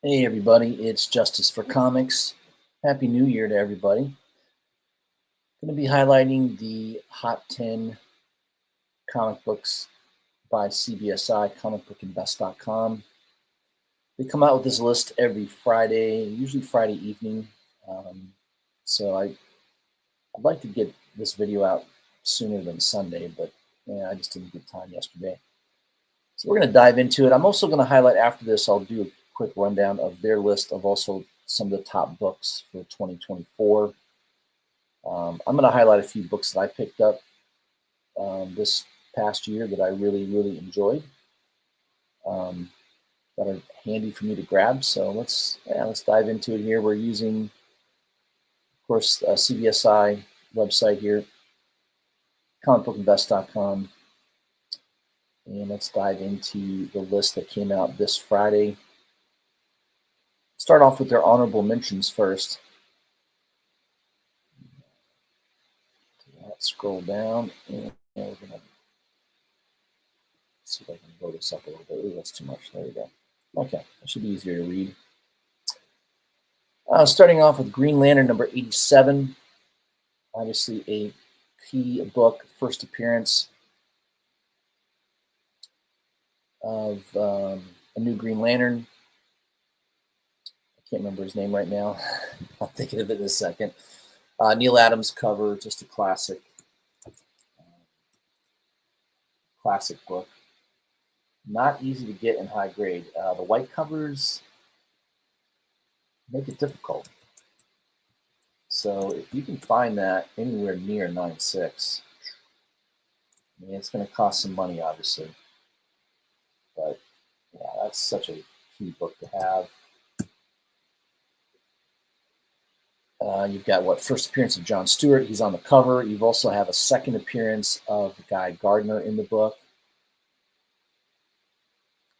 Hey everybody, it's Justice for Comics. Happy New Year to everybody. Going to be highlighting the Hot 10 comic books by CBSI, comicbookinvest.com. They come out with this list every Friday, usually Friday evening. So I'd like to get this video out sooner than Sunday, but yeah, I just didn't get time yesterday. So we're going to dive into it. I'm also going to highlight after this, I'll do a quick rundown of their list of also some of the top books for 2024. I'm going to highlight a few books that I picked up this past year that I really enjoyed, that are handy for me to grab. So let's dive into it here. We're using, of course, CBSI website here, comicbookinvest.com. And let's dive into the list that came out this Friday. Start off with their honorable mentions first. Let's scroll down and we're going to see if I can blow this up a little bit. Ooh, that's too much. There we go. Okay, that should be easier to read. Starting off with Green Lantern number 87. Obviously a key book, first appearance of a new Green Lantern. I can't remember his name right now. I'll think of it in a second. Neil Adams cover, just a classic book. Not easy to get in high grade. The white covers make it difficult. So if you can find that anywhere near 9.6, I mean, it's going to cost some money, obviously. But yeah, that's such a key book to have. You've got first appearance of John Stewart. He's on the cover. You also have a second appearance of Guy Gardner in the book.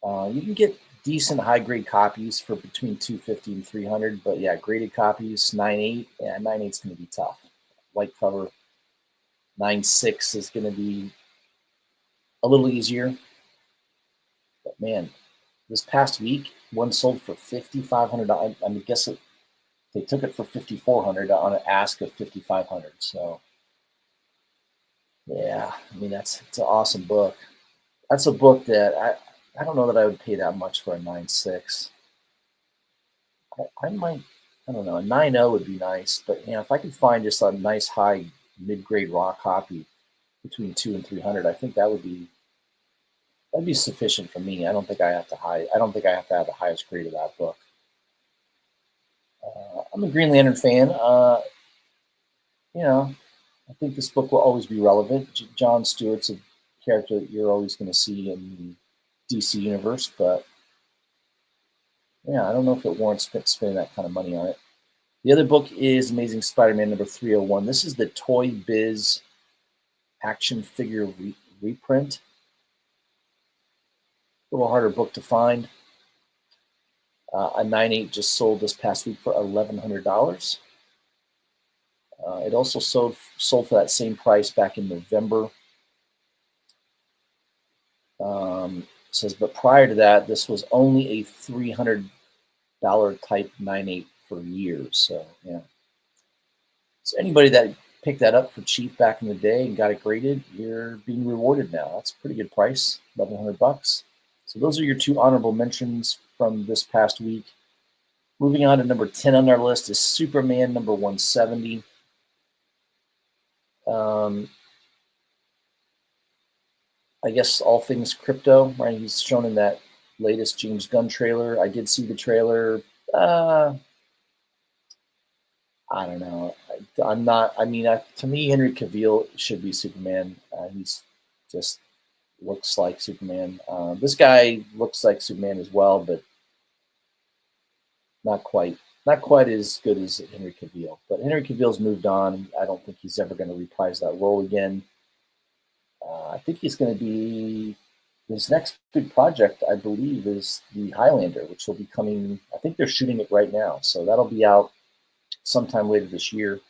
You can get decent high-grade copies for between $250 and $300, but yeah, graded copies 9.8. Yeah, 9.8 is going to be tough. White cover 9.6 is going to be a little easier. But man, this past week, one sold for $5,500. I mean, they took it for $5,400 on an ask of $5,500. So yeah, I mean it's an awesome book. That's a book that I don't know that I would pay that much for a 9.6. I might, I don't know, a 9.0 would be nice, but if I could find just a nice high mid-grade raw copy between $200 and $300, I think that'd be sufficient for me. I don't think I have to have the highest grade of that book. I'm a Green Lantern fan. I think this book will always be relevant. John Stewart's a character that you're always going to see in the DC universe, but yeah, I don't know if it warrants spending that kind of money on it. The other book is Amazing Spider-Man number 301. This is the Toy Biz action figure reprint. A little harder book to find. A 9.8 just sold this past week for $1,100. It also sold for that same price back in November. Says, but prior to that, this was only a $300 type 9.8 for years. So yeah. So anybody that picked that up for cheap back in the day and got it graded, you're being rewarded now. That's a pretty good price, $1,100. So those are your two honorable mentions from this past week. Moving on to number 10 on our list is Superman number 170. I guess all things crypto, right? He's shown in that latest James Gunn trailer. I did see the trailer. I don't know. I'm not. I mean, to me, Henry Cavill should be Superman. He's just looks like Superman. This guy looks like Superman as well, but not quite as good as Henry Cavill. But Henry Cavill's moved on. I don't think he's ever going to reprise that role again. I think he's going to be his next big project, I believe, is the Highlander, which will be coming. I think they're shooting it right now, so that'll be out sometime later this year.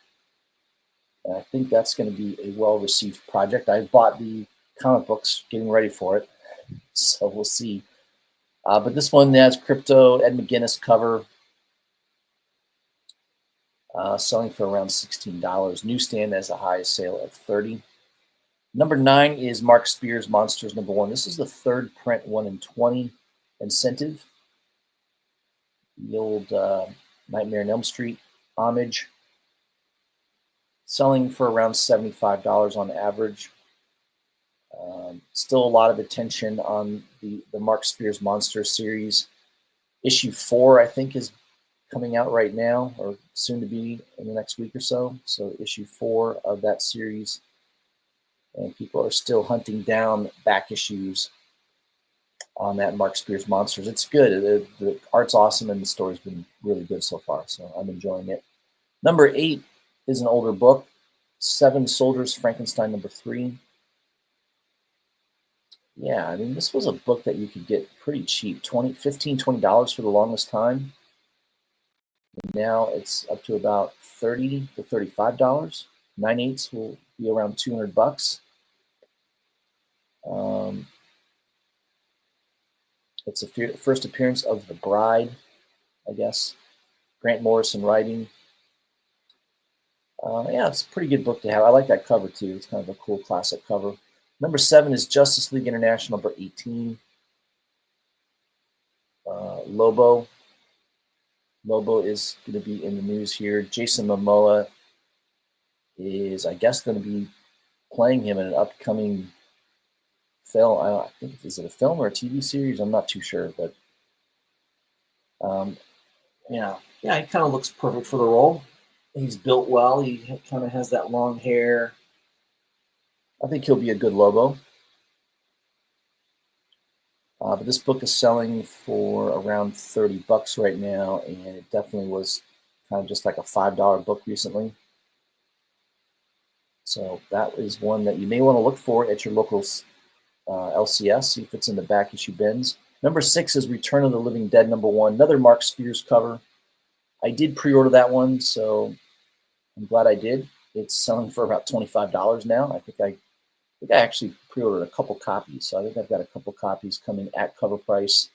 And I think that's going to be a well-received project. I bought the comic books, getting ready for it, so we'll see. But this one has crypto, Ed McGuinness cover, selling for around $16. Newsstand has a highest sale of $30. Number 9 is Mark Spears Monsters #1. This is the third print 1 in 20 incentive. The old Nightmare on Elm Street homage, selling for around $75 on average. Still a lot of attention on the Mark Spears Monster series. Issue 4, I think, is coming out right now, or soon to be in the next week or so. So issue 4 of that series, and people are still hunting down back issues on that Mark Spears Monsters. It's good. The art's awesome, and the story's been really good so far, so I'm enjoying it. Number 8 is an older book, Seven Soldiers, Frankenstein #3. Yeah, I mean, this was a book that you could get pretty cheap, $20 for the longest time. And now it's up to about $30 to $35. 9/8 will be around $200. It's the first appearance of The Bride, I guess. Grant Morrison writing. Yeah, it's a pretty good book to have. I like that cover too. It's kind of a cool classic cover. Number 7 is Justice League International #18. Lobo. Lobo is going to be in the news here. Jason Momoa is, I guess, going to be playing him in an upcoming film. I think, is it a film or a TV series? I'm not too sure, but yeah, he kind of looks perfect for the role. He's built well. He kind of has that long hair. I think he'll be a good Lobo. But this book is selling for around $30 right now, and it definitely was kind of just like a $5 book recently. So that is one that you may want to look for at your local LCS, see if it's in the back issue bins. Number 6 is Return of the Living Dead #1, another Mark Spears cover. I did pre-order that one, so I'm glad I did. It's selling for about $25 now. I think I actually pre-ordered a couple copies, so I think I've got a couple copies coming at cover price.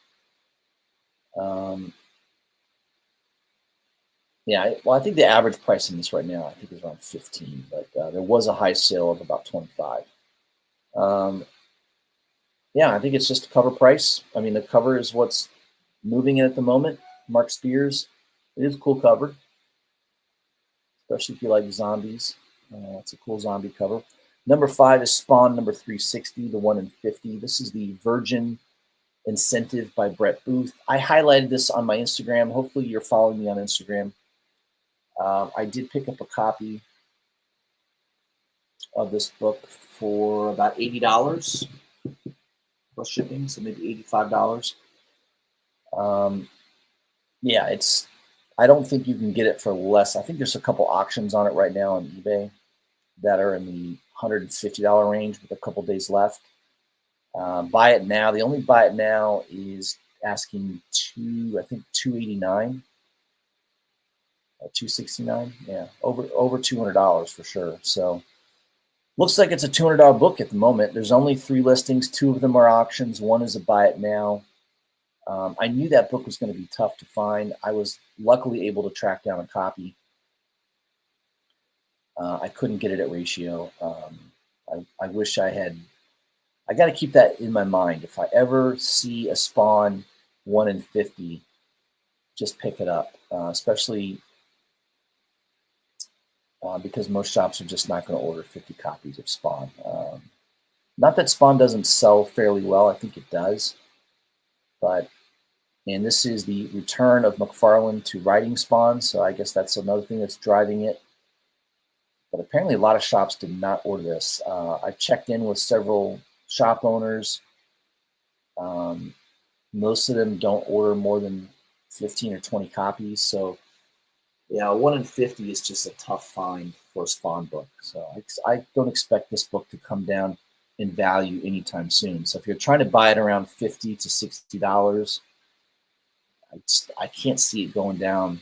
Yeah, well, I think the average price in this right now, I think, is around 15, but there was a high sale of about 25. Yeah, I think it's just a cover price. I mean, the cover is what's moving it at the moment. Mark Spears. It is a cool cover, especially if you like zombies. It's a cool zombie cover. Number 5 is Spawn #360, the 1 in 50. This is the Virgin Incentive by Brett Booth. I highlighted this on my Instagram. Hopefully you're following me on Instagram. I did pick up a copy of this book for about $80 plus shipping, so maybe $85. Yeah, I don't think you can get it for less. I think there's a couple auctions on it right now on eBay that are in the $150 range with a couple days left. Buy it now. The only buy it now is asking $289, $269. Yeah, over $200 for sure. So looks like it's a $200 book at the moment. There's only 3 listings. 2 of them are auctions. 1 is a buy it now. I knew that book was going to be tough to find. I was luckily able to track down a copy. I couldn't get it at Ratio. I wish I had. I got to keep that in my mind. If I ever see a Spawn 1 in 50, just pick it up, especially because most shops are just not going to order 50 copies of Spawn. Not that Spawn doesn't sell fairly well. I think it does. And this is the return of McFarlane to writing Spawn, so I guess that's another thing that's driving it. But apparently a lot of shops did not order this. I checked in with several shop owners. Most of them don't order more than 15 or 20 copies. So yeah, 1 in 50 is just a tough find for a Spawn book. So I don't expect this book to come down in value anytime soon. So if you're trying to buy it around $50 to $60, I can't see it going down.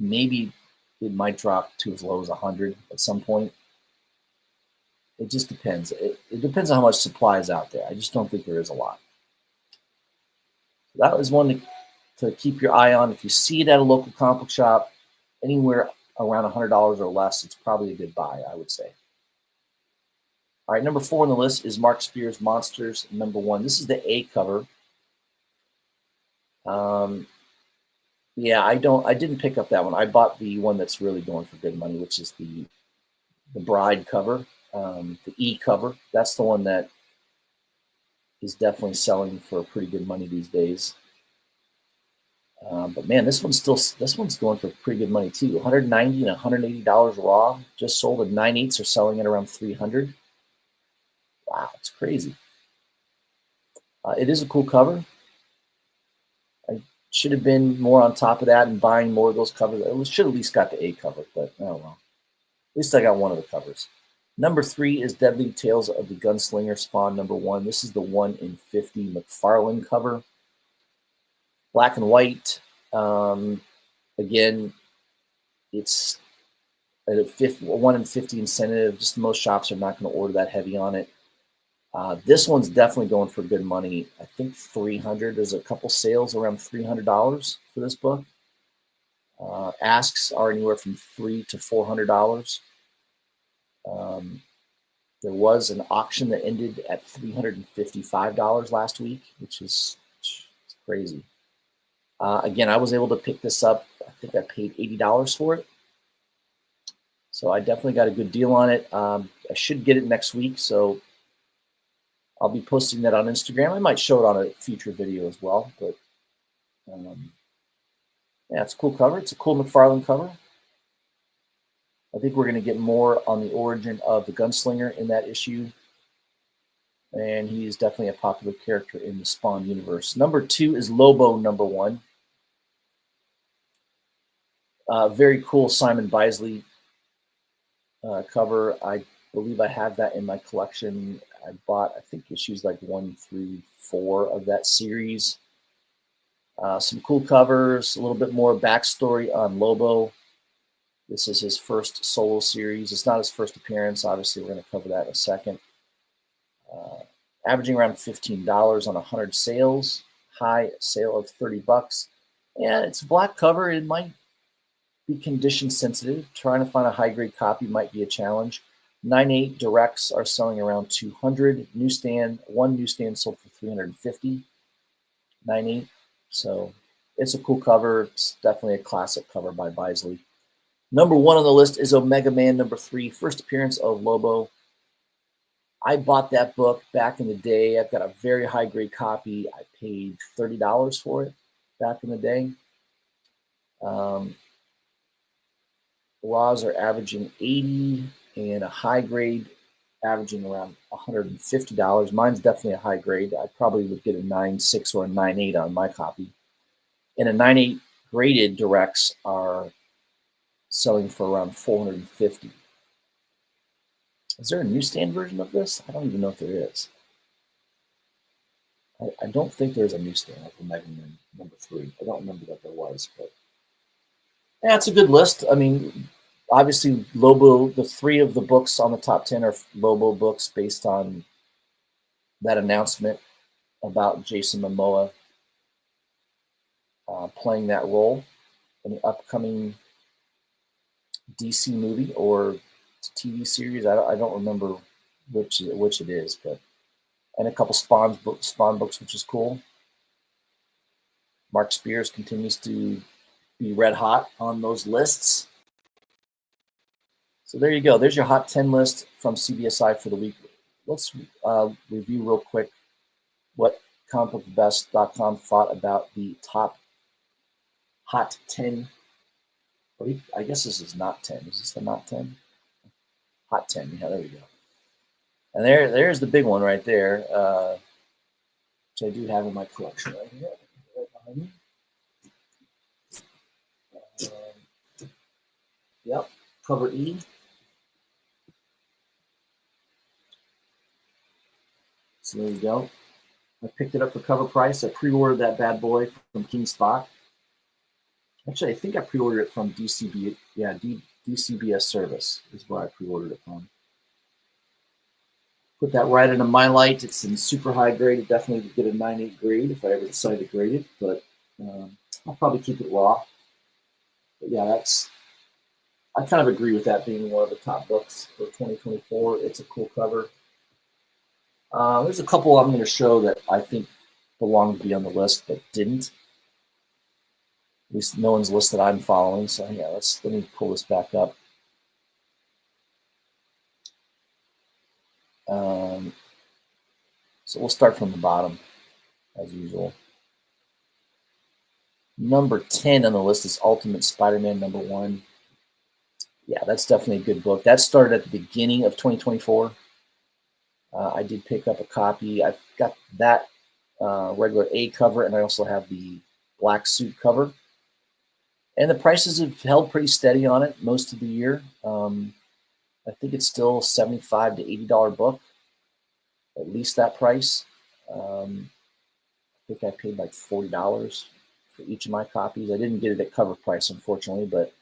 Maybe it might drop to as low as 100 at some point. It just depends. It depends on how much supply is out there. I just don't think there is a lot. That was one to keep your eye on. If you see it at a local comic book shop, anywhere around $100 or less, it's probably a good buy, I would say. All right, number 4 on the list is Mark Spears' Monsters #1. This is the A cover. Yeah, I didn't pick up that one. I bought the one that's really going for good money, which is the Bride cover, the E cover. That's the one that is definitely selling for pretty good money these days. But man, this one's going for pretty good money too. $190 and $180 raw. Just sold at 9/8 are selling at around $300. Wow, it's crazy. It is a cool cover. I should have been more on top of that and buying more of those covers. I should have at least got the A cover, but oh well. At least I got one of the covers. Number 3 is Deadly Tales of the Gunslinger Spawn #1. This is the 1 in 50 McFarlane cover. Black and white. Again, it's at a 1 in 50 incentive. Just most shops are not going to order that heavy on it. This one's definitely going for good money. I think $300. There's a couple sales around $300 for this book. Asks are anywhere from $300 to $400. There was an auction that ended at $355 last week, which is crazy. Again, I was able to pick this up. I think I paid $80 for it. So I definitely got a good deal on it. I should get it next week, so I'll be posting that on Instagram. I might show it on a future video as well. But yeah, it's a cool cover. It's a cool McFarlane cover. I think we're going to get more on the origin of the Gunslinger in that issue. And he's definitely a popular character in the Spawn universe. Number 2 is Lobo #1. Very cool Simon Bisley cover. I believe I have that in my collection. I bought, I think, issues like 1 through 4 of that series. Some cool covers, a little bit more backstory on Lobo. This is his first solo series. It's not his first appearance. Obviously, we're going to cover that in a second. Averaging around $15 on 100 sales. High sale of $30. And it's a black cover. It might be condition sensitive. Trying to find a high grade copy might be a challenge. 9/8 directs are selling around $200. One newsstand sold for $350. 9/8. So it's a cool cover. It's definitely a classic cover by Bisley. Number 1 on the list is Omega Man #3, first appearance of Lobo. I bought that book back in the day. I've got a very high grade copy. I paid $30 for it back in the day. Raws are averaging $80 and a high grade averaging around $150. Mine's definitely a high grade. I probably would get a 9.6 or a 9.8 on my copy. And a 9.8 graded directs are selling for around $450. Is there a newsstand version of this? I don't even know if there is. I don't think there's a newsstand of Omega Man #3. I don't remember that there was, but yeah, it's a good list. I mean, obviously, Lobo, the 3 of the books on the top 10 are Lobo books based on that announcement about Jason Momoa playing that role in the upcoming DC movie or TV series. I don't remember which it is, but and a couple Spawn books, which is cool. Mark Spears continues to be red hot on those lists. So there you go. There's your Hot 10 list from CBSI for the week. Let's review real quick what comicbookbest.com thought about the top Hot 10. I guess this is not 10. Is this the not 10? Hot 10. Yeah, there we go. And there's the big one right there, which I do have in my collection right here. Right behind me. Yep, cover E. So there you go. I picked it up for cover price. I pre-ordered that bad boy from King Spot. Actually, I think I pre-ordered it from DCB. Yeah, DCBS Service is where I pre-ordered it from. Put that right into my light. It's in super high grade. It definitely would get a 9.8 grade if I ever decide to grade it, but I'll probably keep it raw. But yeah, I kind of agree with that being one of the top books for 2024. It's a cool cover. There's a couple I'm going to show that I think belong to be on the list but didn't. At least no one's list that I'm following. So yeah, let me pull this back up. So we'll start from the bottom as usual. Number 10 on the list is Ultimate Spider-Man #1. Yeah, that's definitely a good book. That started at the beginning of 2024. I did pick up a copy. I've got that regular A cover, and I also have the black suit cover. And the prices have held pretty steady on it most of the year. I think it's still $75 to $80 book, at least that price. I think I paid like $40 for each of my copies. I didn't get it at cover price, unfortunately, but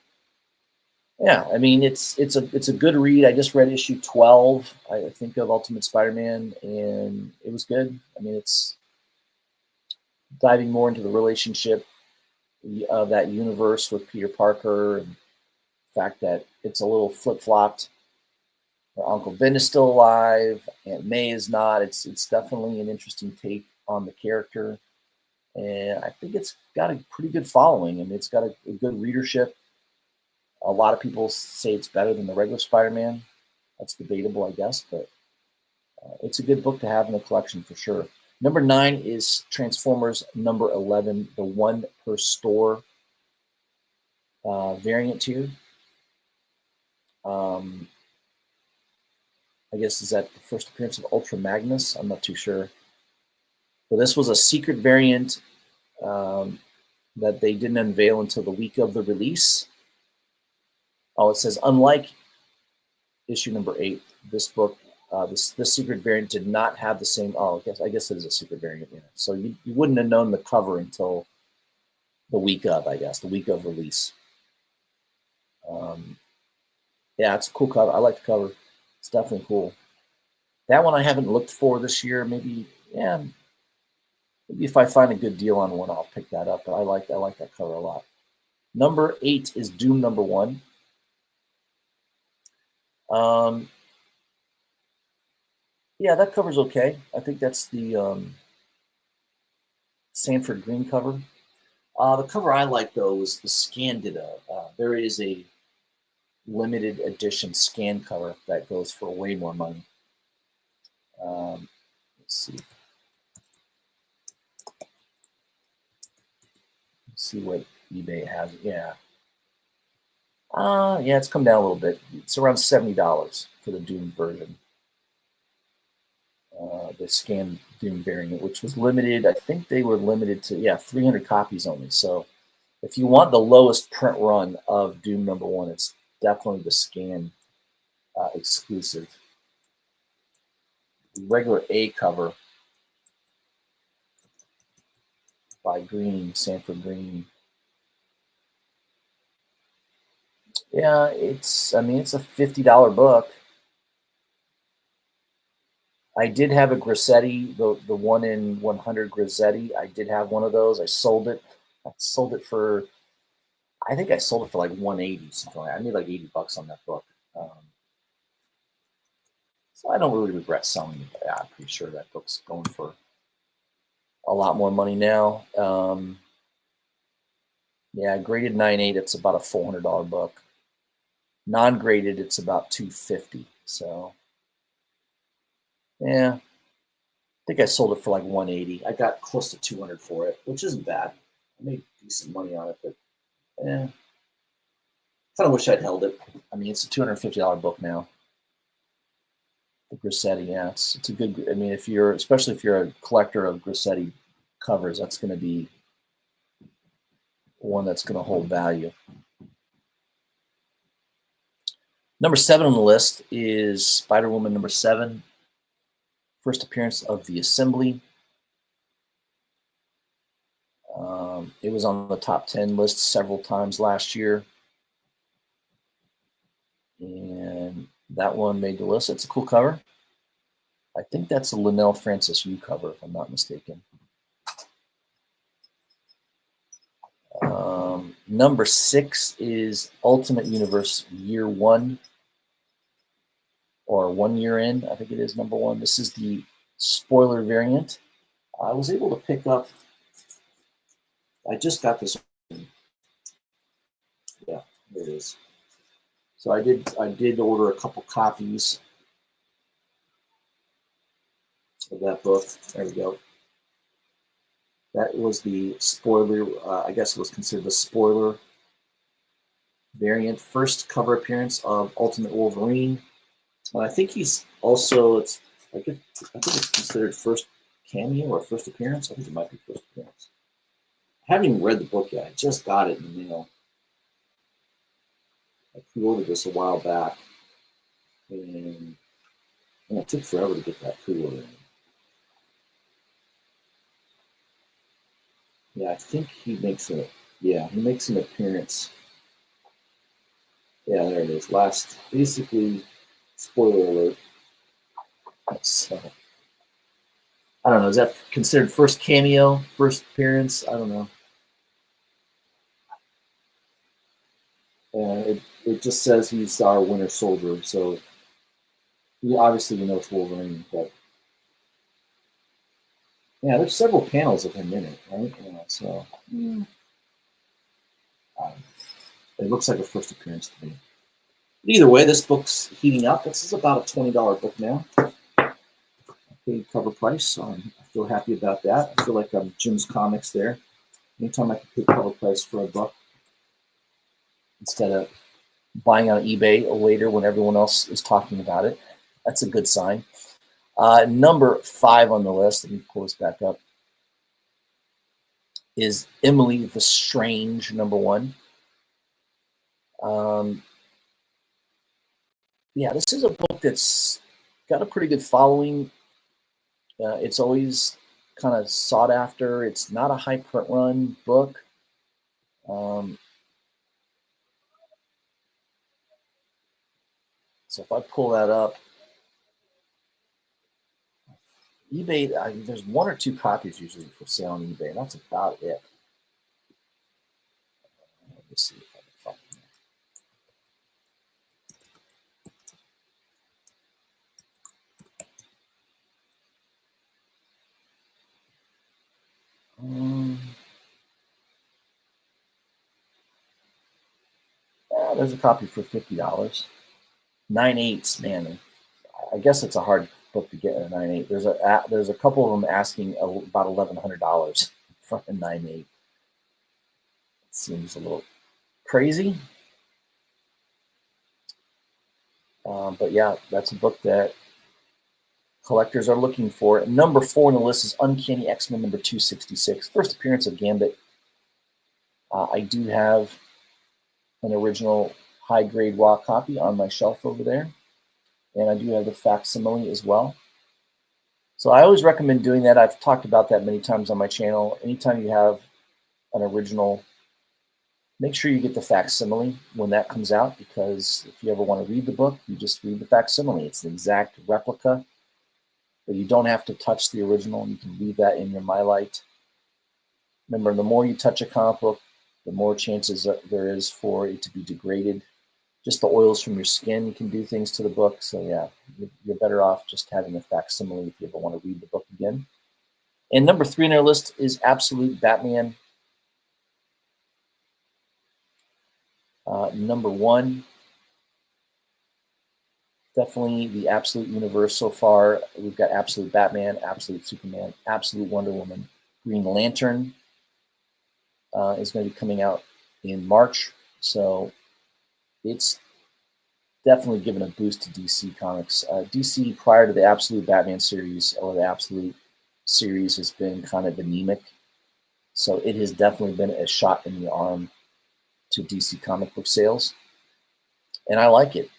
yeah, I mean it's a good read. I just read issue 12, I think, of Ultimate Spider-Man, and it was good. I mean, it's diving more into the relationship of that universe with Peter Parker, and the fact that it's a little flip-flopped. Uncle Ben is still alive, Aunt May is not. It's definitely an interesting take on the character, and I think it's got a pretty good following. I mean, it's got a good readership. A lot of people say it's better than the regular Spider-Man. That's debatable, I guess, but it's a good book to have in the collection for sure. Number 9 is Transformers #11, the one per store variant here. I guess is that the first appearance of Ultra Magnus? I'm not too sure. But this was a secret variant that they didn't unveil until the week of the release. Oh, it says, unlike issue number 8, this book, this secret variant did not have the same. Oh, I guess it is a secret variant. Yeah. So you wouldn't have known the cover until the week of, I guess, the week of release. Yeah, it's a cool cover. I like the cover. It's definitely cool. That one I haven't looked for this year. Maybe if I find a good deal on one, I'll pick that up. But I like that cover a lot. Number 8 is Doom #1. Yeah, that cover's okay. I think that's the Sanford Green cover. The cover I like, though, was the Scandida. There is a limited edition scan cover that goes for way more money. Let's see. Let's see what eBay has. Yeah. Yeah, it's come down a little bit. It's around $70 for the Doom version. The scan Doom variant, which was limited. I think they were limited to 300 copies only. So if you want the lowest print run of Doom #1, it's definitely the scan exclusive. The regular A cover by Green, Sanford Green. Yeah, it's a $50 book. I did have a Grissetti, the 1 in 100 Grissetti. I did have one of those. I sold it. I think I sold it for like 180 something. I made like $80 on that book. So I don't really regret selling it. Yeah, I'm pretty sure that book's going for a lot more money now. Yeah, graded 9.8, it's about a $400 book. Non-graded, it's about $250. So yeah, I think I sold it for like 180. I got close to 200 for it, which isn't bad. I made decent money on it, but kind of wish I'd held it. I mean, it's a $250 book now. The Grissetti, yeah, it's a good. I mean, especially if you're a collector of Grissetti covers, that's going to be one that's going to hold value. Number 7 on the list is Spider-Woman #7, first appearance of the Assembly. It was on the top 10 list several times last year, and that one made the list. It's a cool cover. I think that's a Linnell Francis Yu cover, if I'm not mistaken. Number 6 is Ultimate Universe Year 1, or 1 year in, I think it is number 1. This is the spoiler variant. I was able to pick up, I just got this. Yeah, there it is. So I did order a couple copies of that book. There we go. That was the spoiler, I guess it was considered the spoiler variant. First cover appearance of Ultimate Wolverine. I think he's also, I think it's considered first cameo or first appearance. I think it might be first appearance. I haven't even read the book yet. I just got it in the mail. I pre-ordered this a while back, and it took forever to get that pre-order in. Yeah, I think he makes an appearance. Yeah, there it is. Basically, spoiler alert. So, I don't know. Is that considered first cameo, first appearance? I don't know. It just says he's our Winter Soldier, so obviously we know it's Wolverine, but yeah, there's several panels of him in it, right? So it looks like a first appearance to me. But either way, this book's heating up. This is about a $20 book now. I paid cover price, so I feel happy about that. I feel like I'm Jim's Comics there. Anytime I can pay cover price for a book instead of buying on eBay later when everyone else is talking about it, that's a good sign. Number 5 on the list, let me pull this back up, is Emily the Strange, number 1. Yeah, this is a book that's got a pretty good following. It's always kind of sought after. It's not a high print run book. So if I pull that up, eBay, there's 1 or 2 copies usually for sale on eBay, and that's about it. Let me see if I can find it. There's a copy for $50. 9/8, man. I guess it's a hard book to get in a 9/8. There's a couple of them asking about $1,100 for a 9/8. It seems a little crazy. But yeah, that's a book that collectors are looking for. Number 4 on the list is Uncanny X-Men number 266. First appearance of Gambit. I do have an original high-grade raw copy on my shelf over there. And I do have the facsimile as well. So I always recommend doing that. I've talked about that many times on my channel. Anytime you have an original, make sure you get the facsimile when that comes out, because if you ever want to read the book, you just read the facsimile. It's an exact replica, but you don't have to touch the original. You can leave that in your MyLite. Remember, the more you touch a comic book, the more chances there is for it to be degraded. Just the oils from your skin can do things to the book. So yeah, you're better off just having a facsimile if you ever want to read the book again. And number 3 on our list is Absolute Batman. Number 1, definitely the Absolute universe so far. We've got Absolute Batman, Absolute Superman, Absolute Wonder Woman. Green Lantern is going to be coming out in March. So it's definitely given a boost to DC Comics. DC, prior to the Absolute Batman series or the Absolute series, has been kind of anemic. So it has definitely been a shot in the arm to DC comic book sales. And I like it.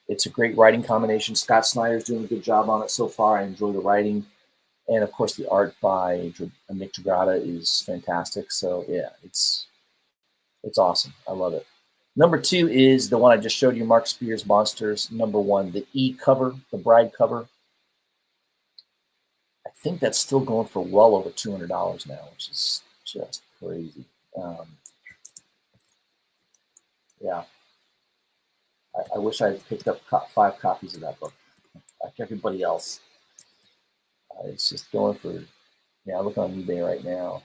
It's a great writing combination. Scott Snyder's doing a good job on it so far. I enjoy the writing. And of course, the art by Nick Dragotta is fantastic. So yeah, it's awesome. I love it. Number 2 is the one I just showed you, Mark Spears Monsters. Number 1, the E cover, the Bride cover. think that's still going for well over $200 now, which is just crazy. Yeah, I wish I had picked up 5 copies of that book, like everybody else. It's just going for, yeah, I look on eBay right now.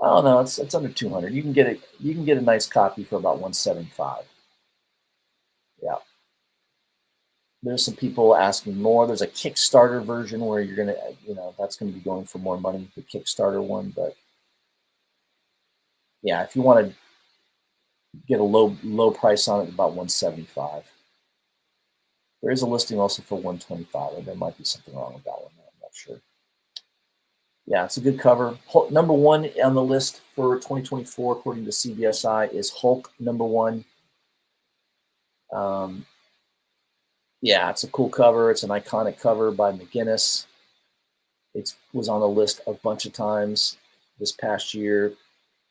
I don't know, it's under 200. You can get it. You can get a nice copy for about 175. Yeah. There's some people asking more. There's a Kickstarter version where you're gonna, that's gonna be going for more money, the Kickstarter one. But yeah, if you want to get a low price on it, about 175. There is a listing also for 125, and there might be something wrong with that one. I'm not sure. Yeah, it's a good cover. Number 1 on the list for 2024, according to CBSI, is Hulk #1. Yeah, it's a cool cover. It's an iconic cover by McGinnis. It was on the list a bunch of times this past year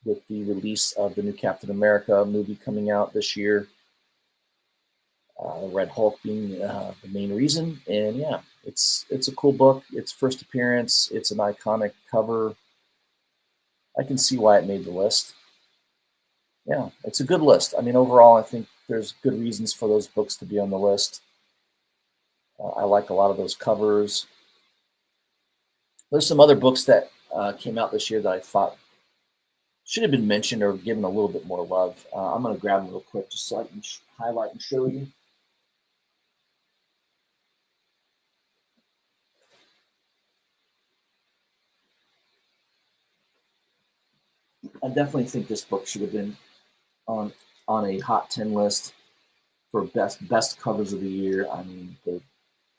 with the release of the new Captain America movie coming out this year. Red Hulk being the main reason, and yeah, it's a cool book. Its first appearance. It's an iconic cover. I can see why it made the list. Yeah, it's a good list. I mean, overall, I think there's good reasons for those books to be on the list. I like a lot of those covers. There's some other books that came out this year that I thought should have been mentioned or given a little bit more love. I'm going to grab them real quick just so I can highlight and show you. I definitely think this book should have been on a Hot 10 list for best covers of the year. I mean, the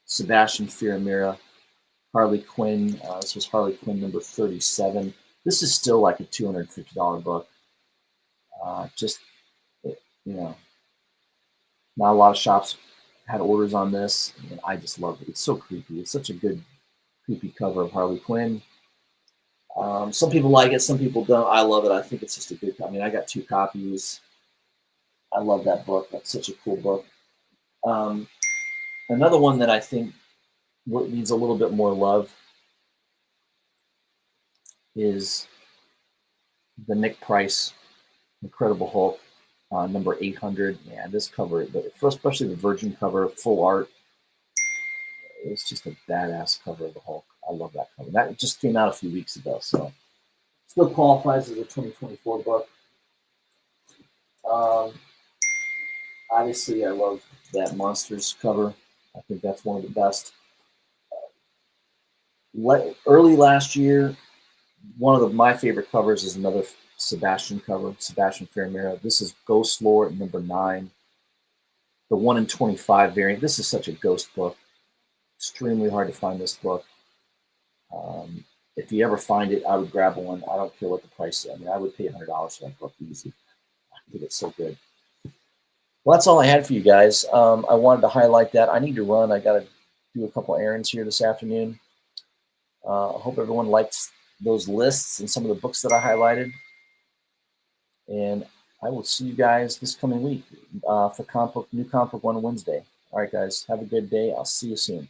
Sebastian Fioremira, Harley Quinn. This was Harley Quinn number 37. This is still like a $250 book. Just, not a lot of shops had orders on this, and I just love it. It's so creepy. It's such a good, creepy cover of Harley Quinn. Some people like it, some people don't. I love it. I think it's just a good. I mean, I got 2 copies. I love that book. That's such a cool book. Another one that I think needs a little bit more love is the Nick Price Incredible Hulk, number 800. Man, this cover, especially the Virgin cover, full art, it's just a badass cover of the Hulk. I love that cover. That just came out a few weeks ago, so still qualifies as a 2024 book. Obviously, I love that Monsters cover. I think that's one of the best. Early last year, one of my favorite covers is another Sebastian cover, Sebastian Fioremira. This is Ghost Lore number 9, the 1 in 25 variant. This is such a ghost book. Extremely hard to find this book. If you ever find it, I would grab one. I don't care what the price is. I mean, I would pay $100 for that book easy. I think it's so good. Well, that's all I had for you guys. I wanted to highlight that. I need to run. I got to do a couple errands here this afternoon. I hope everyone likes those lists and some of the books that I highlighted. And I will see you guys this coming week for New Comic Book One Wednesday. All right, guys. Have a good day. I'll see you soon.